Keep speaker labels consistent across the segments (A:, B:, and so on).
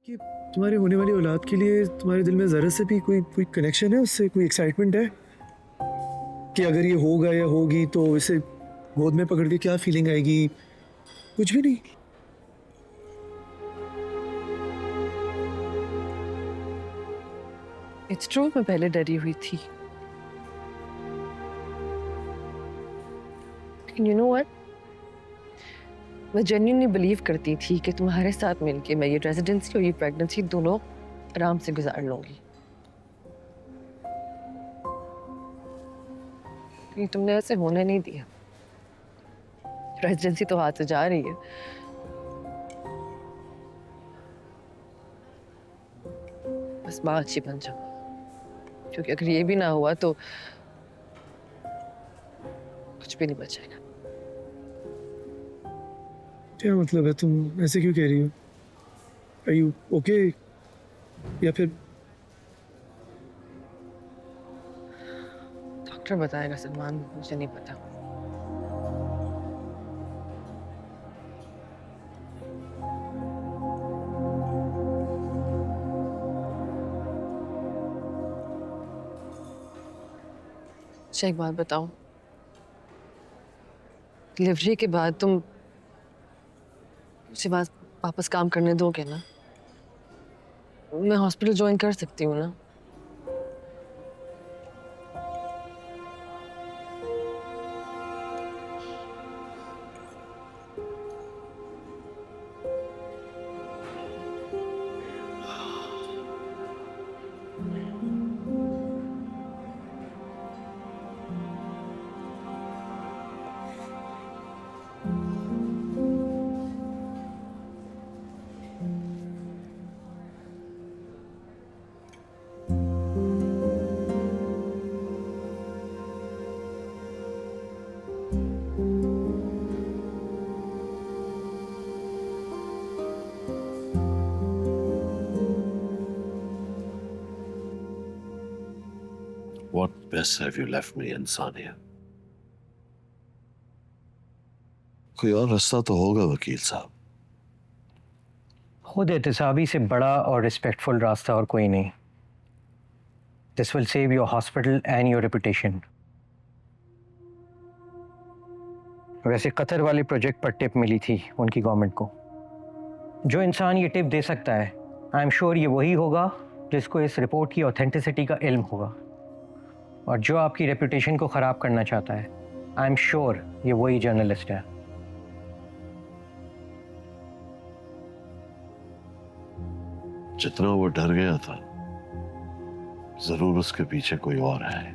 A: कि तुम्हारे होने वाली औलाद के लिए तुम्हारे दिल में ज़रा से भी कोई कोई कनेक्शन है उससे, कोई एक्साइटमेंट है कि अगर ये होगा या होगी तो इसे गोद में पकड़ के क्या फीलिंग आएगी? कुछ भी नहीं।
B: इट्स ट्रू, मैं पहले डरी हुई थी, लेकिन यू नो व्हाट, मैं जेन्युइनली बिलीव करती थी कि तुम्हारे साथ मिलके मैं ये रेजिडेंसी और ये प्रेगनेंसी दोनों आराम से गुजार लूंगी। लेकिन तुमने ऐसे होने नहीं दिया। रेजिडेंसी तो हाथ से जा रही है। बस माँ अच्छी बन जाओ, क्योंकि अगर ये भी ना हुआ तो कुछ भी नहीं बचेगा।
A: क्या मतलब है, तुम ऐसे क्यों कह रही हो? Are you okay? या फिर
B: डॉक्टर बताएगा सलमान, मुझे नहीं पता। अच्छा एक बात बताओ, डिलीवरी के बाद तुम मुझे वापस काम करने दोगे ना? मैं हॉस्पिटल ज्वाइन कर सकती हूँ ना?
C: What mess have you left me in, Sania? कोई और रास्ता तो होगा वकील साहब।
D: खुद एहतसाबी से बड़ा और रिस्पेक्टफुल रास्ता और कोई नहीं। This will save your hospital and your reputation. वैसे कतर वाले प्रोजेक्ट पर टिप मिली थी उनकी गवर्नमेंट को। जो इंसान ये टिप दे सकता है, आई एम श्योर ये वही होगा जिसको इस रिपोर्ट की ऑथेंटिसिटी का इल्म होगा। और जो आपकी रेपुटेशन को ख़राब करना चाहता है, आई एम श्योर ये वही जर्नलिस्ट है।
C: जितना वो डर गया था, जरूर उसके पीछे कोई और है।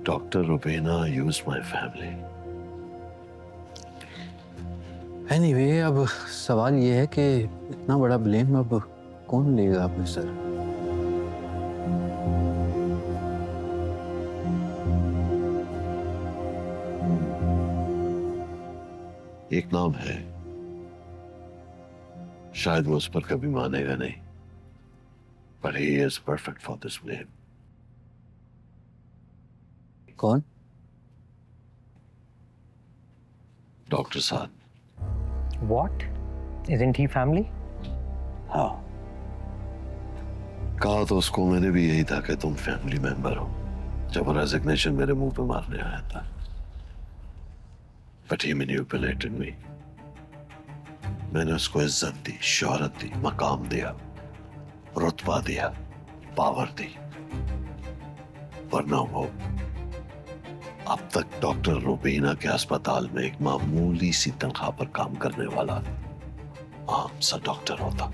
C: Doctor Rubina used my family.
E: Anyway, अब सवाल ये है कि इतना बड़ा ब्लेम अब कौन लेगा अपने सर?
C: एक नाम है, शायद वो उस पर कभी मानेगा नहीं, but he is perfect for this blame.
E: कौन?
C: डॉक्टर साहब।
D: What? Isn't he family?
C: हाँ, कहा तो उसको मैंने भी यही था कि तुम फैमिली मेंबर हो, जब वो रेजिग्नेशन मेरे मुंह पे मारने आया था। But he manipulated me. मैंने उसको इज्जत दी, शोहरत दी, मकाम दिया, रुतबा दिया, पावर दी, वरना वो अब तक डॉक्टर रुबीना के अस्पताल में एक मामूली सी तनख्वाह पर काम करने वाला आम सा डॉक्टर होता।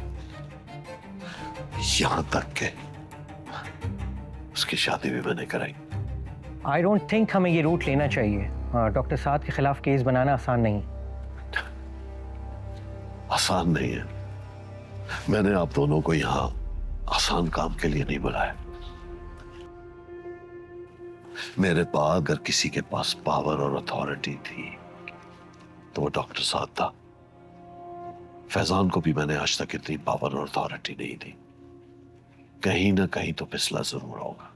C: यहां तक के उसकी शादी भी मैंने कराई।
D: आई डोंट थिंक हमें ये रूट लेना चाहिए। डॉक्टर साद के खिलाफ केस बनाना आसान नहीं।
C: आसान नहीं है। मैंने आप दोनों को यहां आसान काम के लिए नहीं बुलाया। मेरे पास अगर किसी के पास पावर और अथॉरिटी थी तो वो डॉक्टर साद था। फैजान को भी मैंने आज तक इतनी पावर और अथॉरिटी नहीं दी। कहीं ना कहीं तो फिसला जरूर होगा।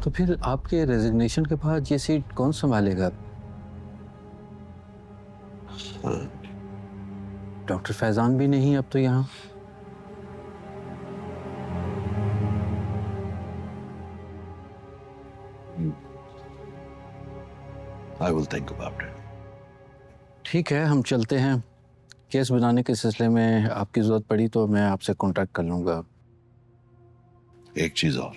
E: तो फिर आपके रेजिग्नेशन के बाद ये सीट कौन संभालेगा?
C: हाँ,
E: डॉक्टर फैजान भी नहीं अब तो यहाँ।
C: I will think about it.
E: ठीक है, हम चलते हैं। केस बनाने के सिलसिले में आपकी ज़रूरत पड़ी तो मैं आपसे कांटेक्ट कर लूँगा।
C: एक चीज और,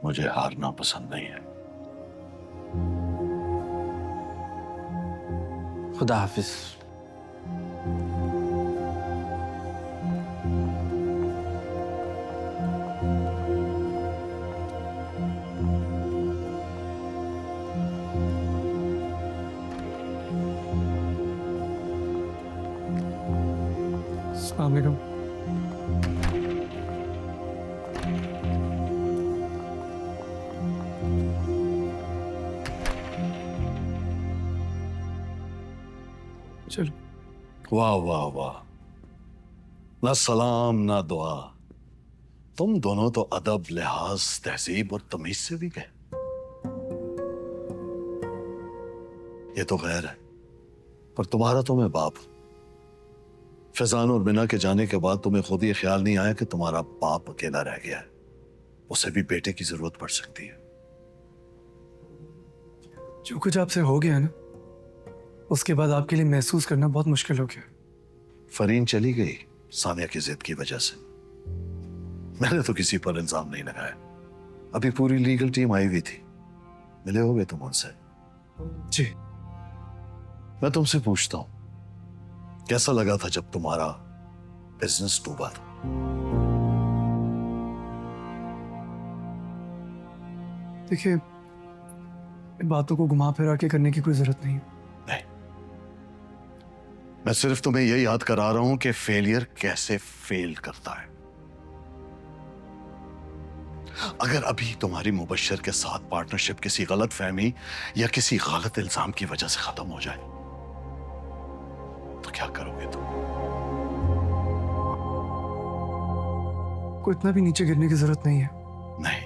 C: मुझे हारना पसंद नहीं है।
E: खुदा हाफिज।
A: अस्सलाम वालेकुम। चलो।
C: वाह वाह वाह, ना सलाम ना दुआ, तुम दोनों तो अदब, लिहाज, तहजीब और तमीज से भी गए। ये तो गैर है, पर तुम्हारा तो मैं बाप हूं। फैजान और बिना के जाने के बाद तुम्हें खुद ही ख्याल नहीं आया कि तुम्हारा बाप अकेला रह गया है, उसे भी बेटे की जरूरत पड़ सकती है।
A: जो कुछ आपसे हो गया ना, उसके बाद आपके लिए महसूस करना बहुत मुश्किल हो गया।
C: फरीन चली गई सानिया की जिद की वजह से। मैंने तो किसी पर इल्जाम नहीं लगाया। अभी पूरी लीगल टीम आई हुई थी, मिले होगे तुम उनसे।
A: जी।
C: मैं तुमसे पूछता हूं, कैसा लगा था जब तुम्हारा बिजनेस डूबा था?
A: देखिए, इन बातों को घुमा फिरा के करने की कोई जरूरत नहीं है।
C: नहीं, मैं सिर्फ तुम्हें यह याद करा रहा हूं कि फेलियर कैसे फेल करता है। अगर अभी तुम्हारी मुबश्शिर के साथ पार्टनरशिप किसी गलत फहमी या किसी गलत इल्जाम की वजह से खत्म हो जाए तो क्या करोगे तुम?
A: को इतना भी नीचे गिरने की जरूरत नहीं है।
C: नहीं,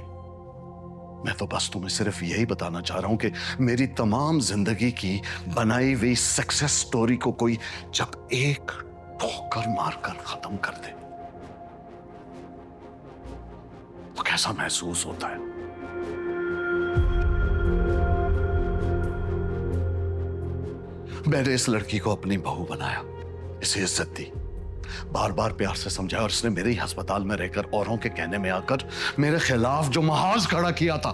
C: मैं तो बस तुम्हें सिर्फ यही बताना चाह रहा हूं कि मेरी तमाम जिंदगी की बनाई हुई सक्सेस स्टोरी को कोई जब एक ठोकर मारकर खत्म कर दे तो कैसा महसूस होता है। मैंने इस लड़की को अपनी बहू बनाया, इसे इज्जत दी, बार बार प्यार से समझाया और उसने मेरे ही अस्पताल में रहकर औरों के कहने में आकर मेरे खिलाफ जो महाज खड़ा किया था